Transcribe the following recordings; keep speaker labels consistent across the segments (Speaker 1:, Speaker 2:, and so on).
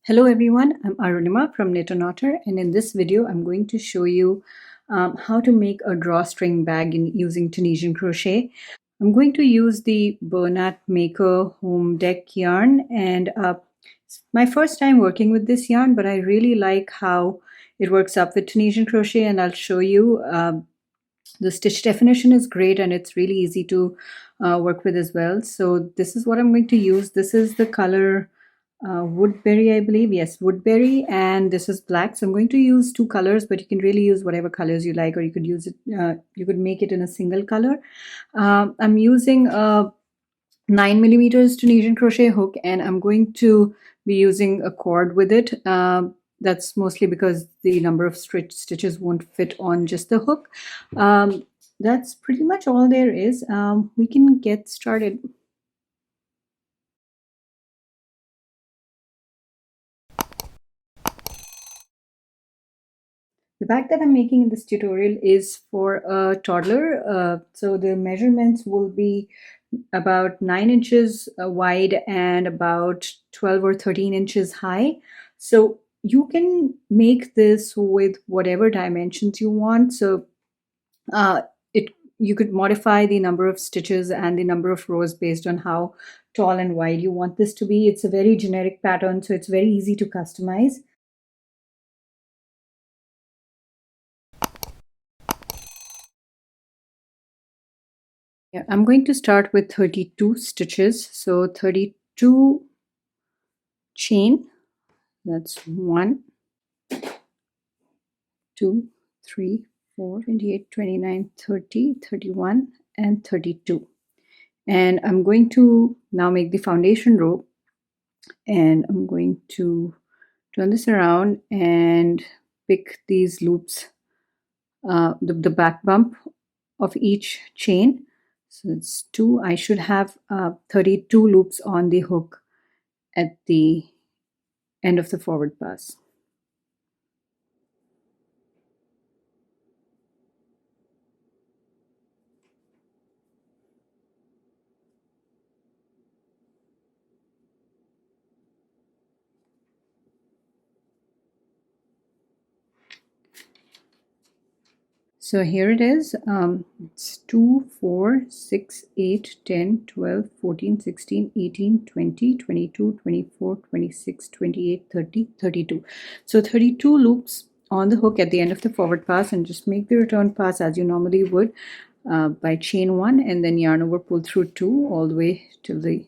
Speaker 1: Hello everyone, I'm Arunima from Knit and Otter, and in this video I'm going to show you how to make a drawstring bag using Tunisian crochet. I'm going to use the Bernat Maker Home Deck yarn, and it's my first time working with this yarn, but I really like how it works up with Tunisian crochet, and I'll show you. The stitch definition is great and it's really easy to work with as well. So this is what I'm going to use. This is the color Woodberry, I believe. Yes, Woodberry, and this is black. So I'm going to use two colors, but you can really use whatever colors you like, or you could use it, you could make it in a single color. I'm using a 9mm Tunisian crochet hook, and I'm going to be using a cord with it. That's mostly because the number of stitches won't fit on just the hook. That's pretty much all there is. We can get started. The bag that I'm making in this tutorial is for a toddler. So the measurements will be about 9 inches wide and about 12 or 13 inches high. So you can make this with whatever dimensions you want. So you could modify the number of stitches and the number of rows based on how tall and wide you want this to be. It's a very generic pattern, so it's very easy to customize. Yeah, I'm going to start with 32 stitches. So 32 chain, that's 1, 2, 3, 4, 28, 29, 30, 31, and 32. And I'm going to now make the foundation row, and I'm going to turn this around and pick these loops, the back bump of each chain. So it's 2. I should have 32 loops on the hook at the end of the forward pass. So here it is. It's 2, 4, 6, 8, 10, 12, 14, 16, 18, 20, 22, 24, 26, 28, 30, 32. So 32 loops on the hook at the end of the forward pass, and just make the return pass as you normally would by chain 1 and then yarn over, pull through 2 all the way till the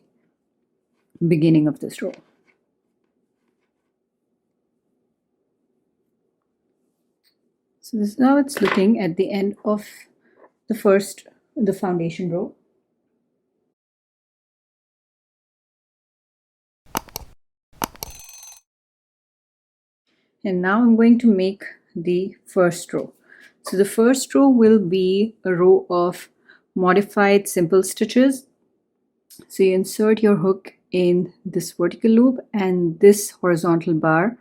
Speaker 1: beginning of this row. So this is how it's looking at the end of the foundation row. And now I'm going to make the first row. So the first row will be a row of modified simple stitches. So you insert your hook in this vertical loop and this horizontal bar,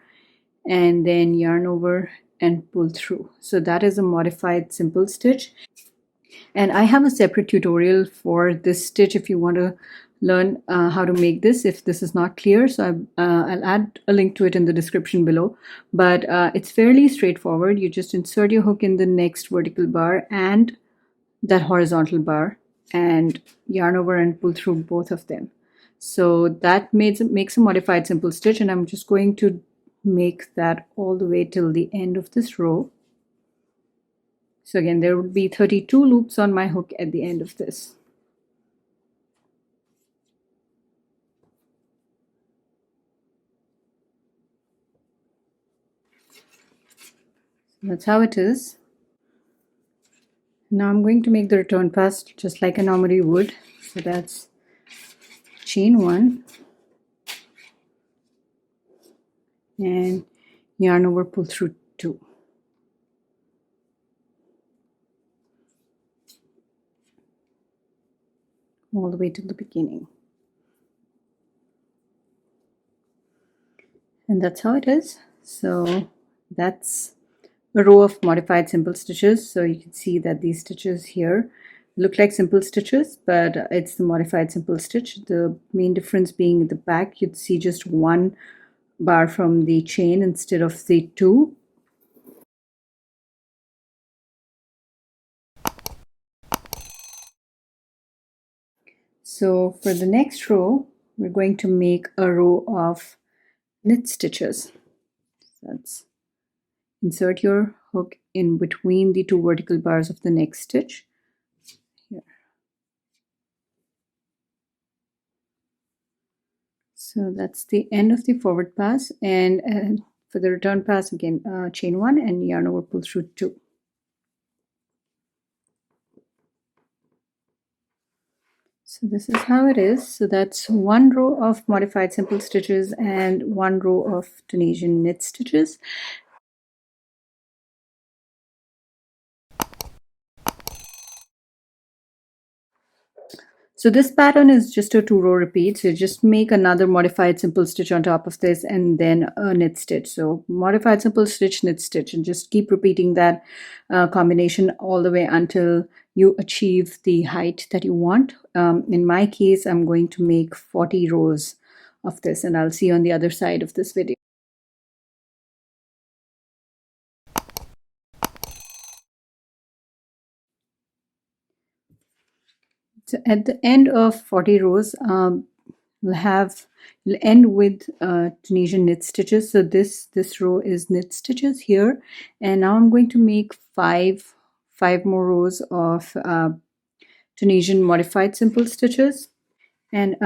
Speaker 1: and then yarn over and pull through. So that is a modified simple stitch. And I have a separate tutorial for this stitch if you want to learn how to make this, if this is not clear. So I'll add a link to it in the description below. But it's fairly straightforward. You just insert your hook in the next vertical bar and that horizontal bar, and yarn over and pull through both of them. So that makes a modified simple stitch, and I'm just going to make that all the way till the end of this row. So again, there would be 32 loops on my hook at the end of this. So that's how it is. Now I'm going to make the return pass just like I normally would. So that's chain 1 and yarn over, pull through 2. All the way to the beginning. And that's how it is. So that's a row of modified simple stitches. So you can see that these stitches here look like simple stitches, but it's the modified simple stitch. The main difference being at the back, you'd see just one bar from the chain instead of the two. So for the next row, we're going to make a row of knit stitches. That's insert your hook in between the two vertical bars of the next stitch. Here. So that's the end of the forward pass, and for the return pass, again chain one and yarn over, pull through two. So this is how it is. So that's one row of modified simple stitches and one row of Tunisian knit stitches. So this pattern is just a 2-row repeat. So just make another modified simple stitch on top of this and then a knit stitch. So modified simple stitch, knit stitch, and just keep repeating that combination all the way until you achieve the height that you want. In my case, I'm going to make 40 rows of this, and I'll see you on the other side of this video. So at the end of 40 rows, we'll end with Tunisian knit stitches. So this row is knit stitches here, and now I'm going to make five more rows of Tunisian modified simple stitches. And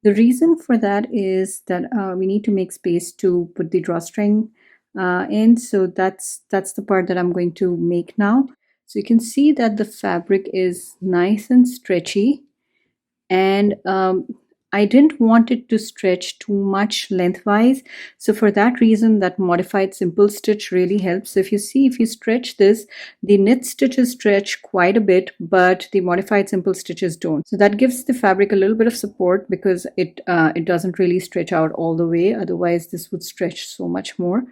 Speaker 1: the reason for that is that we need to make space to put the drawstring in. So that's the part that I'm going to make now. So you can see that the fabric is nice and stretchy, and I didn't want it to stretch too much lengthwise. So for that reason, that modified simple stitch really helps. So if you see, if you stretch this, the knit stitches stretch quite a bit, but the modified simple stitches don't. So that gives the fabric a little bit of support because it doesn't really stretch out all the way. Otherwise, this would stretch so much more.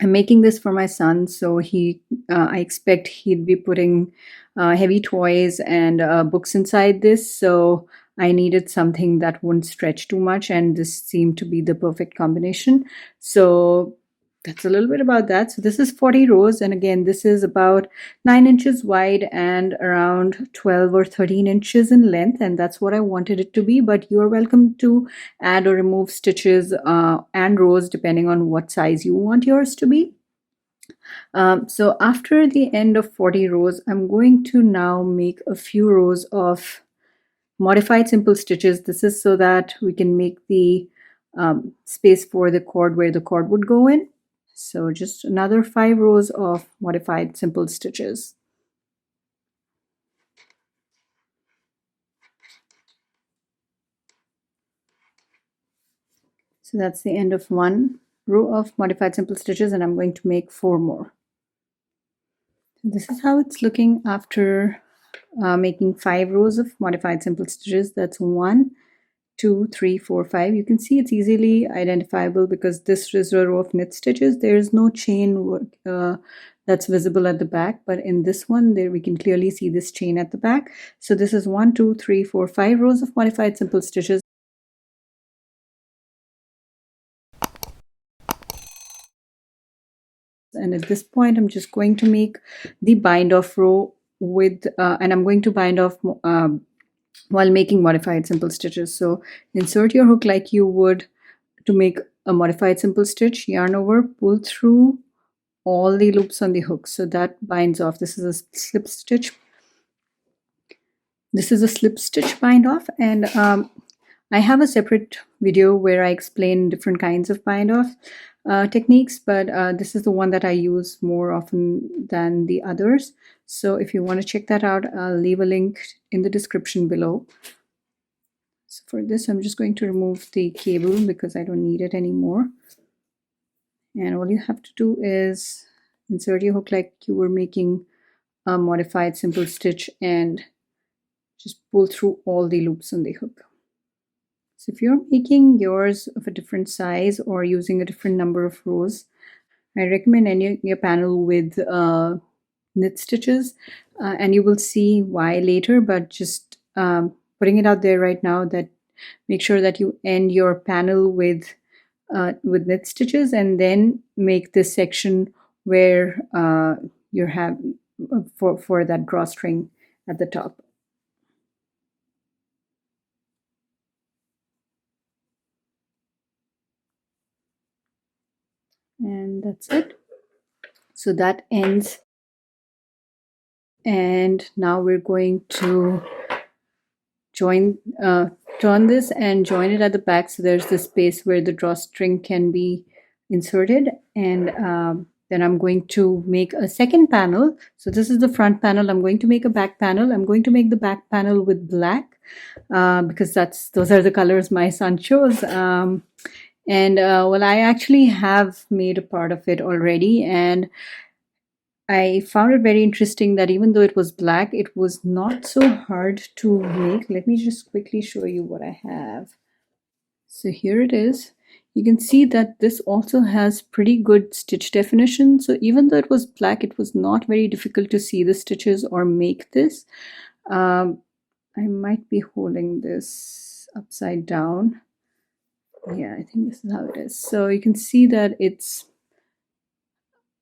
Speaker 1: I'm making this for my son, so I expect he'd be putting heavy toys and books inside this. So I needed something that wouldn't stretch too much, and this seemed to be the perfect combination. So that's a little bit about that. So this is 40 rows, and again, this is about 9 inches wide and around 12 or 13 inches in length, and that's what I wanted it to be. But you're welcome to add or remove stitches and rows depending on what size you want yours to be. So after the end of 40 rows, I'm going to now make a few rows of modified simple stitches. This is so that we can make the space for the cord where the cord would go in. So just another 5 rows of modified simple stitches. So that's the end of one row of modified simple stitches, and I'm going to make 4 more. This is how it's looking after making 5 rows of modified simple stitches. That's 1, 2, 3, 4, 5. You can see it's easily identifiable because this is a row of knit stitches. There is no chain work that's visible at the back, but in this one there we can clearly see this chain at the back. So this is 1, 2, 3, 4, 5 rows of modified simple stitches. And at this point, I'm just going to make the bind off row with, and I'm going to bind off while making modified simple stitches. So insert your hook like you would to make a modified simple stitch, yarn over, pull through all the loops on the hook. So that binds off. This is a slip stitch. This is a slip stitch bind off, and I have a separate video where I explain different kinds of bind off techniques, but this is the one that I use more often than the others. So if you want to check that out, I'll leave a link in the description below. So for this, I'm just going to remove the cable because I don't need it anymore. And all you have to do is insert your hook like you were making a modified simple stitch and just pull through all the loops on the hook. So if you're making yours of a different size or using a different number of rows, I recommend ending your panel with knit stitches, and you will see why later, but just putting it out there right now that make sure that you end your panel with knit stitches, and then make this section where you have for that drawstring at the top. And that's it. So that ends, and now we're going to turn this and join it at the back, so there's the space where the drawstring can be inserted. And then I'm going to make a second panel. So this is the front panel. I'm going to make a back panel. I'm going to make the back panel with black because those are the colors my son chose. Well, I actually have made a part of it already, and I found it very interesting that even though it was black, it was not so hard to make. Let me just quickly show you what I have. So here it is. You can see that this also has pretty good stitch definition. So even though it was black, it was not very difficult to see the stitches or make this. I might be holding this upside down. Yeah, I think this is how it is. So you can see that it's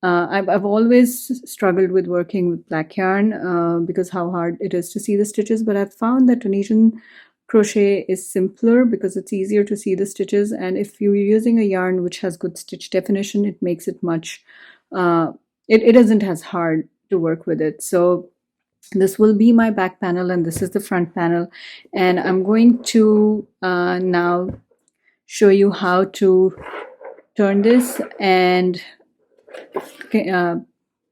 Speaker 1: I've always struggled with working with black yarn because how hard it is to see the stitches, but I've found that Tunisian crochet is simpler because it's easier to see the stitches, and if you're using a yarn which has good stitch definition, it makes it much it isn't as hard to work with it. So this will be my back panel, and this is the front panel, and I'm going to now show you how to turn this and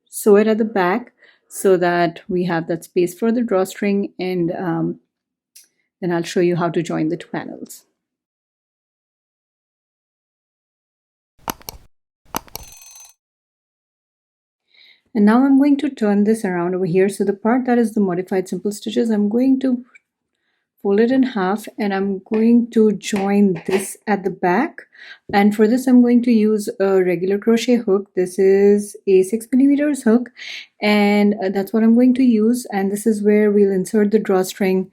Speaker 1: sew it at the back so that we have that space for the drawstring, and then I'll show you how to join the two panels. And now I'm going to turn this around over here. So the part that is the modified simple stitches, I'm going to fold it in half, and I'm going to join this at the back. And for this, I'm going to use a regular crochet hook. This is a 6mm hook, and that's what I'm going to use. And this is where we'll insert the drawstring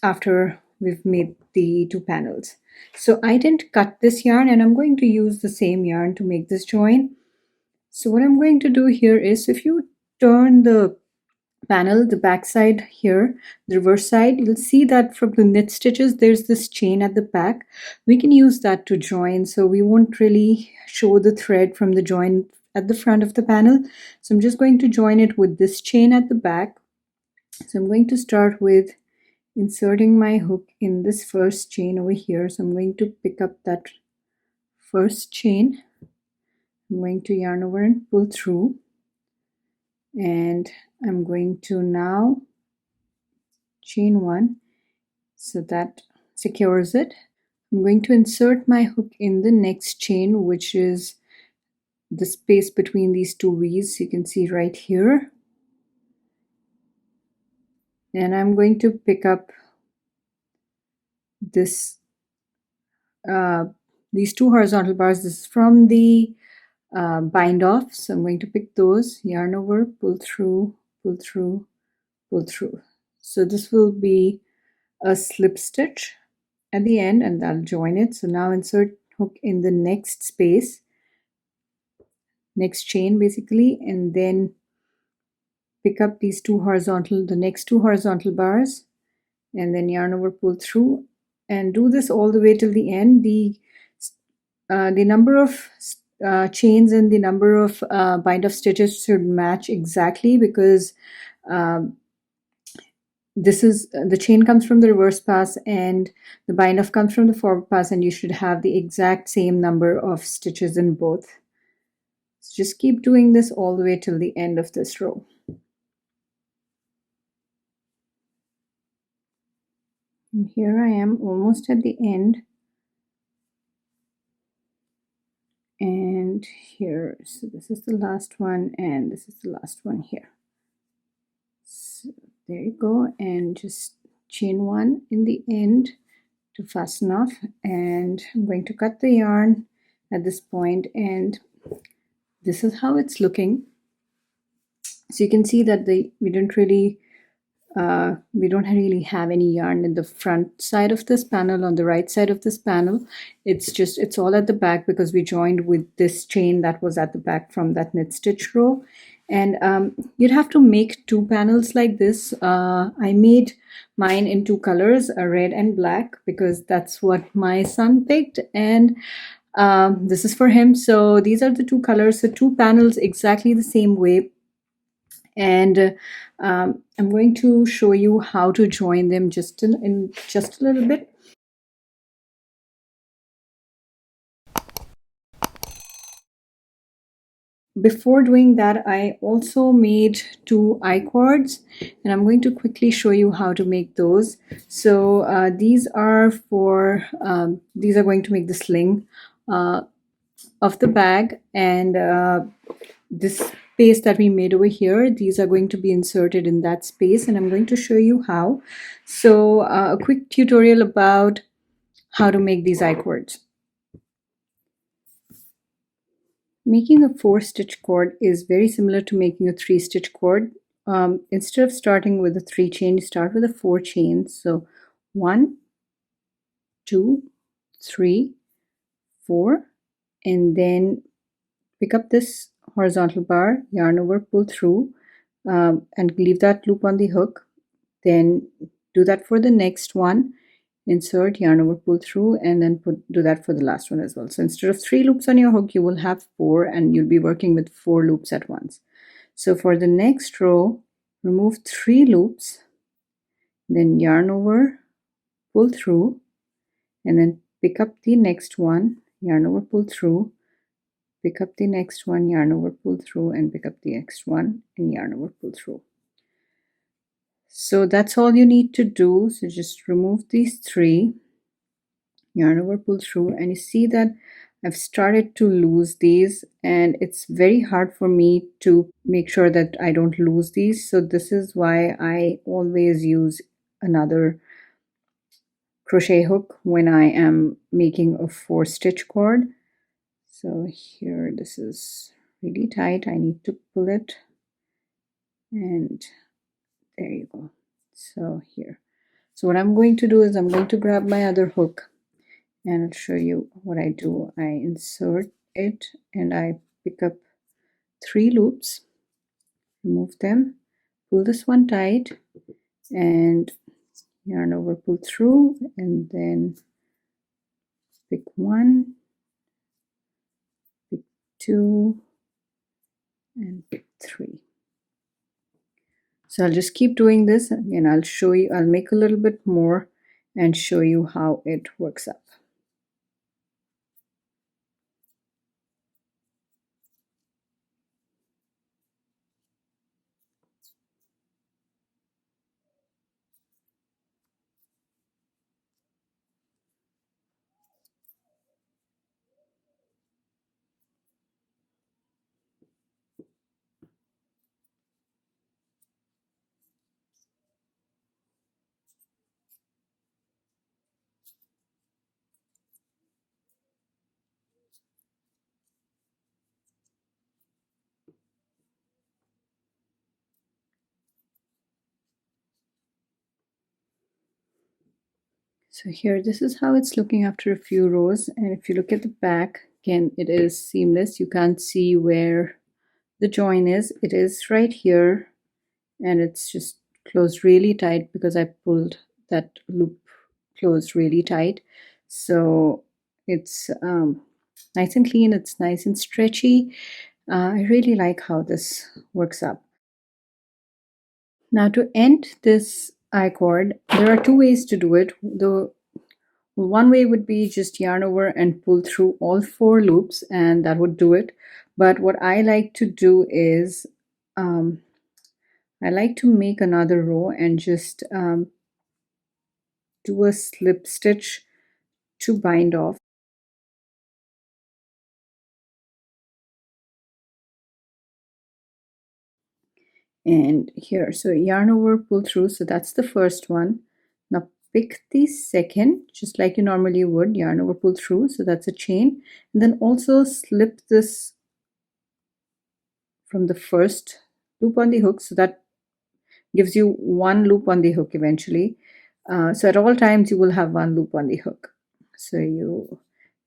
Speaker 1: after we've made the two panels. So I didn't cut this yarn, and I'm going to use the same yarn to make this join. So what I'm going to do here is, if you turn the panel, the back side here, the reverse side, you'll see that from the knit stitches there's this chain at the back. We can use that to join, so we won't really show the thread from the join at the front of the panel. So I'm just going to join it with this chain at the back. So I'm going to start with inserting my hook in this first chain over here. So I'm going to pick up that first chain. I'm going to yarn over and pull through, and I'm going to now chain one, so that secures it. I'm going to insert my hook in the next chain, which is the space between these two V's. You can see right here, and I'm going to pick up this these two horizontal bars. This is from the bind off, so I'm going to pick those, yarn over, pull through, pull through, pull through. So this will be a slip stitch at the end, and I'll join it. So now insert hook in the next space, next chain basically, and then pick up these the next two horizontal bars, and then yarn over, pull through, and do this all the way till the end. The number of chains and the number of bind off stitches should match exactly, because this is the chain comes from the reverse pass and the bind off comes from the forward pass, and you should have the exact same number of stitches in both. So just keep doing this all the way till the end of this row. And here I am almost at the end, and here, so this is the last one, and this is the last one here. So there you go, and just chain one in the end to fasten off, and I'm going to cut the yarn at this point, and this is how it's looking. So you can see that we didn't really we don't really have any yarn in the front side of this panel. On the right side of this panel, it's all at the back because we joined with this chain that was at the back from that knit stitch row. And you'd have to make two panels like this. I made mine in two colors, a red and black, because that's what my son picked, and this is for him. So these are the two colors, so two panels exactly the same way. And I'm going to show you how to join them just in just a little bit. Before doing that, I also made two I-cords, and I'm going to quickly show you how to make those. So these are going to make the sling of the bag, and this space that we made over here, these are going to be inserted in that space, and I'm going to show you how. So a quick tutorial about how to make these I-cords. Making a 4-stitch cord is very similar to making a 3-stitch cord. Instead of starting with a 3 chain, you start with a 4 chains. So 1, 2, 3, 4, and then pick up this horizontal bar, yarn over, pull through, and leave that loop on the hook. Then do that for the next one, insert, yarn over, pull through, and then do that for the last one as well. So instead of 3 loops on your hook, you will have 4, and you'll be working with 4 loops at once. So for the next row, remove 3 loops, then yarn over, pull through, and then pick up the next one, yarn over, pull through, pick up the next one, yarn over, pull through, and pick up the next one, and yarn over, pull through. So that's all you need to do. So just remove these 3, yarn over, pull through, and you see that I've started to lose these, and it's very hard for me to make sure that I don't lose these. So this is why I always use another crochet hook when I am making a 4-stitch cord. So here, this is really tight. I need to pull it, and there you go. So here. So what I'm going to do is I'm going to grab my other hook, and I'll show you what I do. I insert it, and I pick up 3 loops, remove them, pull this one tight, and yarn over, pull through, and then pick 1, pick 2, and pick 3. So I'll just keep doing this, and I'll show you, I'll make a little bit more and show you how it works up. So here, this is how it's looking after a few rows, and if you look at the back, again, it is seamless. You can't see where the join is. It is right here, and it's just closed really tight because I pulled that loop closed really tight. So it's nice and clean, it's nice and stretchy. I really like how this works up. Now to end this I-cord, there are 2 ways to do it. The one way would be just yarn over and pull through all 4 loops, and that would do it. But what I like to do is I like to make another row and just do a slip stitch to bind off. And here, so yarn over, pull through, so that's the first one. Now pick the second, just like you normally would, yarn over, pull through, so that's a chain, and then also slip this from the first loop on the hook, so that gives you one loop on the hook eventually. So at all times you will have one loop on the hook. So you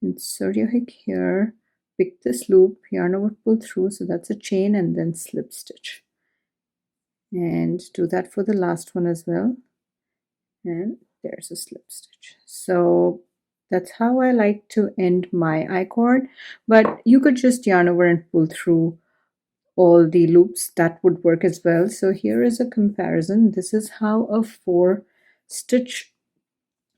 Speaker 1: insert your hook here, pick this loop, yarn over, pull through, so that's a chain, and then slip stitch. And do that for the last one as well. And there's a slip stitch. So that's how I like to end my I-cord, but you could just yarn over and pull through all the loops. That would work as well. So here is a comparison. This is how a 4-stitch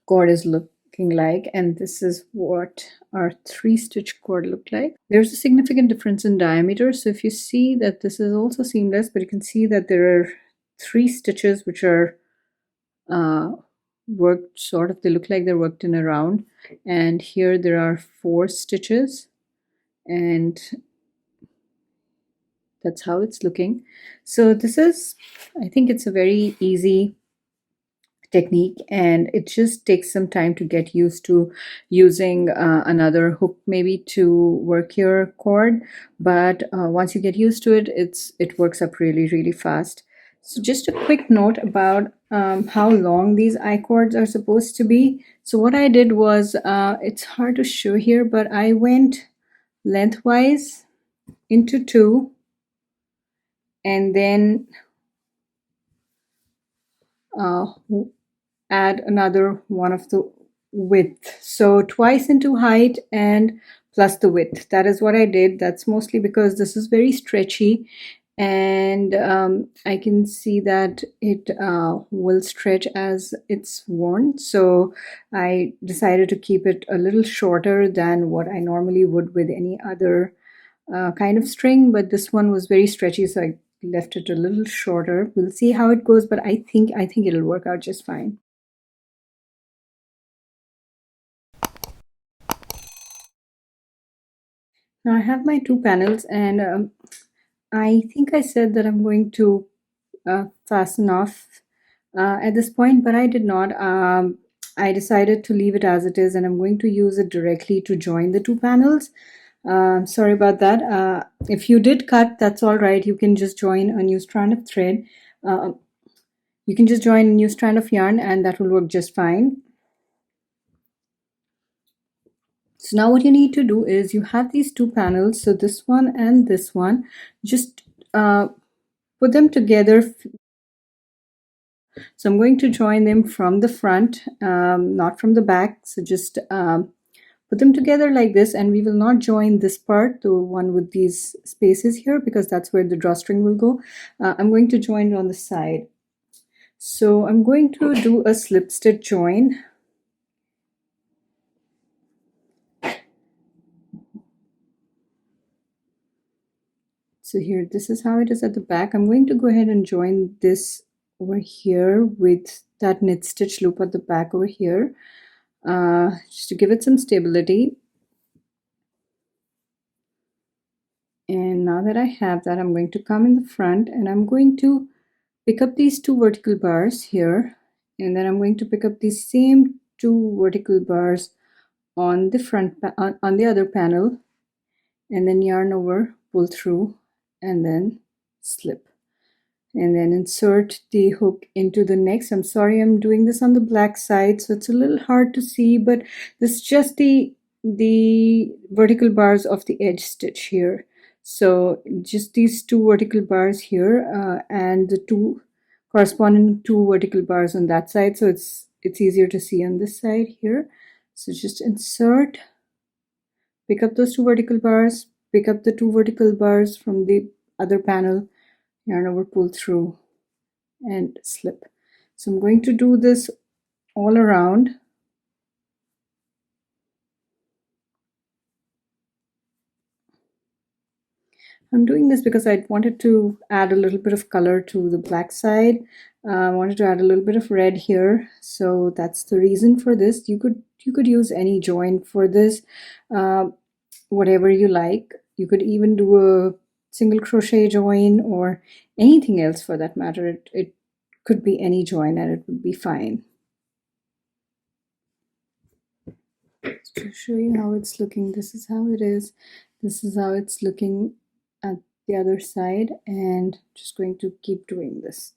Speaker 1: cord is looking like, and this is what our 3-stitch cord looked like. There's a significant difference in diameter, so if you see that this is also seamless, but you can see that there are 3 stitches which are worked sort of, they look like they're worked in a round, and here there are 4 stitches, and that's how it's looking. So this is, I think it's a very easy technique, and it just takes some time to get used to using another hook maybe to work your cord, but once you get used to it, it works up really fast. So just a quick note about how long these I-cords are supposed to be. So what I did was, it's hard to show here, but I went lengthwise into 2, and then add another one of the width. So twice into height and plus the width. That is what I did. That's mostly because this is very stretchy, and I can see that it will stretch as it's worn. So I decided to keep it a little shorter than what I normally would with any other kind of string, but this one was very stretchy, so I left it a little shorter. We'll see how it goes, but I think it'll work out just fine. Now I have my 2 panels, and I think I said that I'm going to fasten off at this point, but I did not. I decided to leave it as it is, and I'm going to use it directly to join the 2 panels. Sorry about that. If you did cut, that's all right. You can just join a new strand of thread. You can just join a new strand of yarn, and that will work just fine. So now what you need to do is, you have these 2 panels, so this one and this one, just put them together. So I'm going to join them from the front, not from the back. So just put them together like this, and we will not join this part, the one with these spaces here, because that's where the drawstring will go. I'm going to join it on the side. So I'm going to do a slip stitch join. So here, this is how it is at the back. I'm going to go ahead and join this over here with that knit stitch loop at the back over here, just to give it some stability. And now that I have that, I'm going to come in the front, and I'm going to pick up these 2 vertical bars here, and then I'm going to pick up these same 2 vertical bars on the front, on the other panel, and then yarn over, pull through, and then slip, and then insert the hook into the next. I'm sorry, I'm doing this on the black side, so it's a little hard to see, but this is just the vertical bars of the edge stitch here. So just these 2 vertical bars here, and the 2 corresponding 2 vertical bars on that side, so it's easier to see on this side here. So just insert, pick up those 2 vertical bars, pick up the 2 vertical bars from the other panel, yarn over, pull through, and slip. So I'm going to do this all around. I'm doing this because I wanted to add a little bit of color to the black side. I wanted to add a little bit of red here, so that's the reason for this. You could use any join for this, whatever you like. You could even do a single crochet join or anything else for that matter. It could be any join and it would be fine. Just to show you how it's looking, this is how it is. This is how it's looking at the other side, and just going to keep doing this.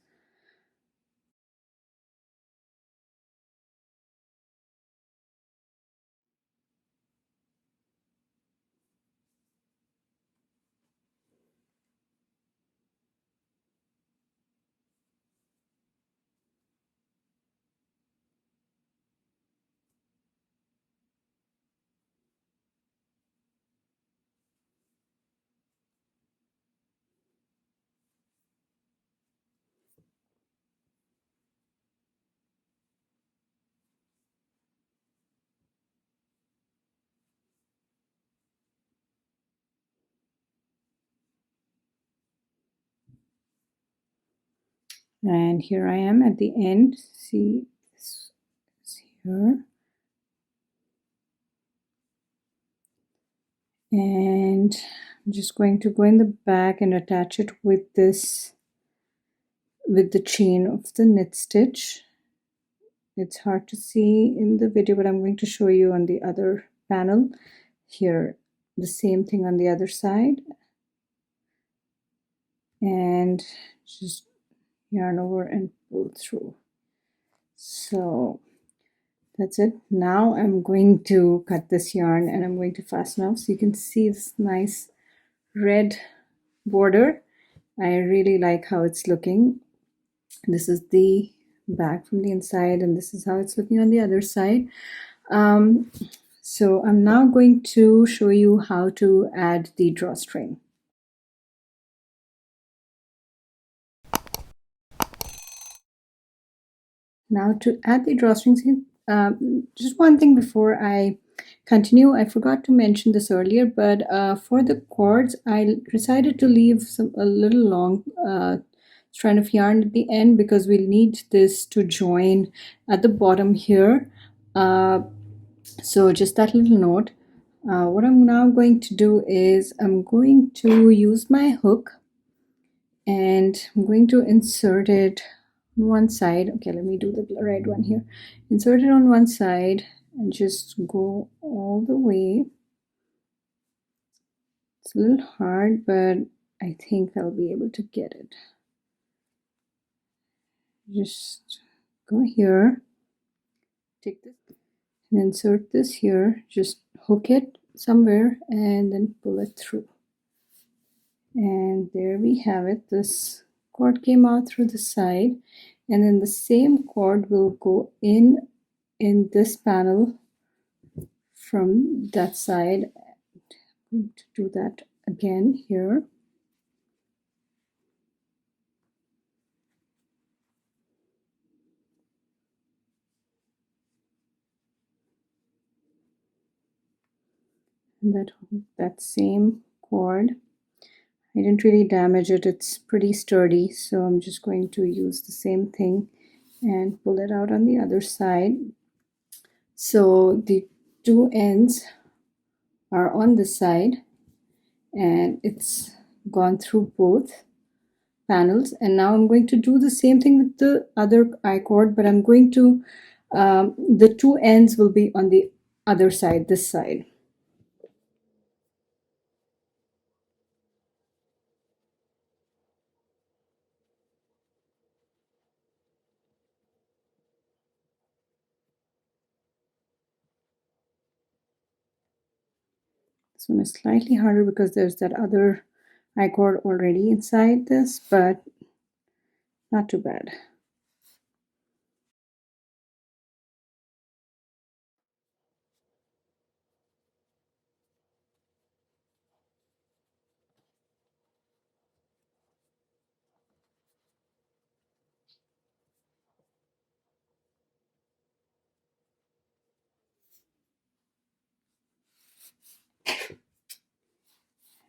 Speaker 1: And here I am at the end. See this here. And I'm just going to go in the back and attach it with this, with the chain of the knit stitch. It's hard to see in the video, but I'm going to show you on the other panel. Here, the same thing on the other side. And just yarn over and pull through. So that's it. Now I'm going to cut this yarn and I'm going to fasten off so you can see this nice red border. I really like how it's looking. This is the back from the inside and this is how it's looking on the other side. So I'm now going to show you how to add the drawstring. Now to add the drawstrings, just one thing before I continue, I forgot to mention this earlier, but for the cords, I decided to leave a little long strand of yarn at the end because we'll need this to join at the bottom here. So just that little note. What I'm now going to do is I'm going to use my hook and I'm going to insert it on one side. Okay, let me do the right one here. Insert it on one side and just go all the way. It's a little hard, but I think I'll be able to get it. Just go here, take this and insert this here, just hook it somewhere and then pull it through. And there we have it. This cord came out through the side, and then the same cord will go in this panel from that side. I'm going to do that again here. And that same cord, I didn't really damage it, it's pretty sturdy, so I'm just going to use the same thing and pull it out on the other side. So the two ends are on this side and it's gone through both panels, and now I'm going to do the same thing with the other I-cord, but I'm going to the two ends will be on the other side, this side. This one is slightly harder because there's that other I-cord already inside this, but not too bad.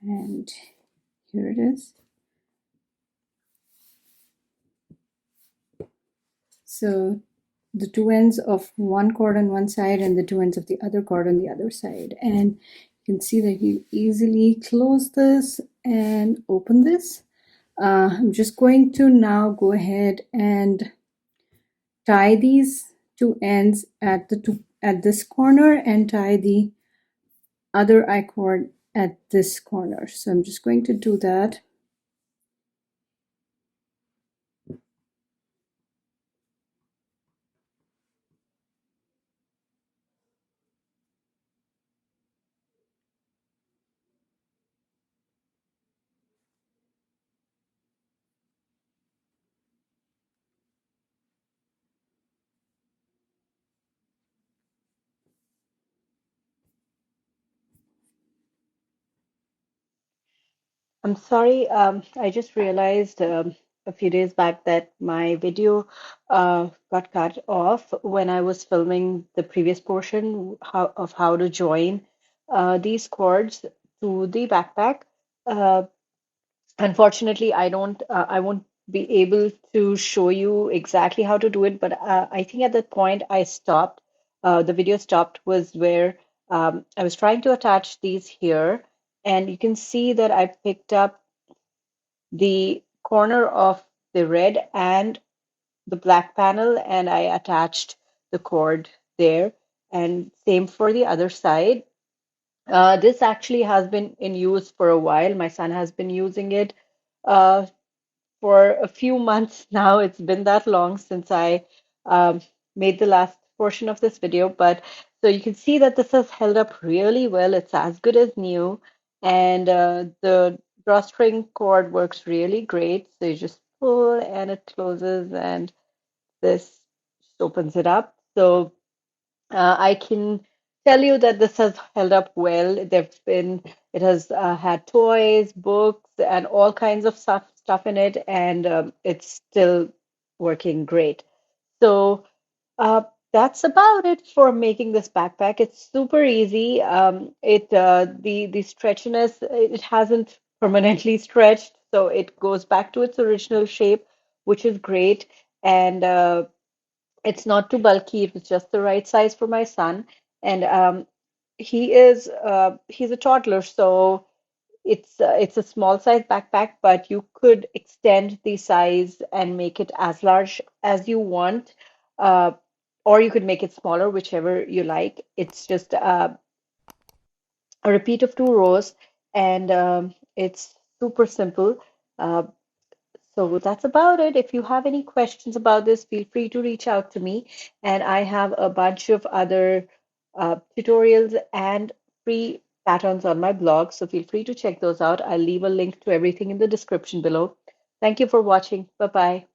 Speaker 1: And here it is. So the two ends of one cord on one side and the two ends of the other cord on the other side. And you can see that you easily close this and open this. I'm just going to now go ahead and tie these two ends at this corner and tie the other I-cord at this corner. So I'm just going to do that. I'm sorry, I just realized a few days back that my video got cut off when I was filming the previous portion of how to join these cords to the backpack. Uh, Unfortunately, I won't be able to show you exactly how to do it, but I think at that point I stopped. The video stopped was where I was trying to attach these here, and you can see that I picked up the corner of the red and the black panel, and I attached the cord there. And same for the other side. This actually has been in use for a while. My son has been using it uh, for a few months now. It's been that long since I um, made the last portion of this video. But so you can see that this has held up really well. It's as good as new. And the drawstring cord works really great. So you just pull and it closes, and this just opens it up. So I can tell you that this has held up well. It has had toys, books, and all kinds of stuff in it, and it's still working great. So uh, that's about it for making this backpack. It's super easy. The stretchiness, it hasn't permanently stretched, so it goes back to its original shape, which is great. And it's not too bulky. It was just the right size for my son. And he's a toddler, so it's a small size backpack, but you could extend the size and make it as large as you want, uh, or you could make it smaller, whichever you like. It's just a repeat of 2 rows, and it's super simple. Uh, so that's about it. If you have any questions about this, feel free to reach out to me. And I have a bunch of other tutorials and free patterns on my blog, so feel free to check those out. I'll leave a link to everything in the description below. Thank you for watching. Bye bye.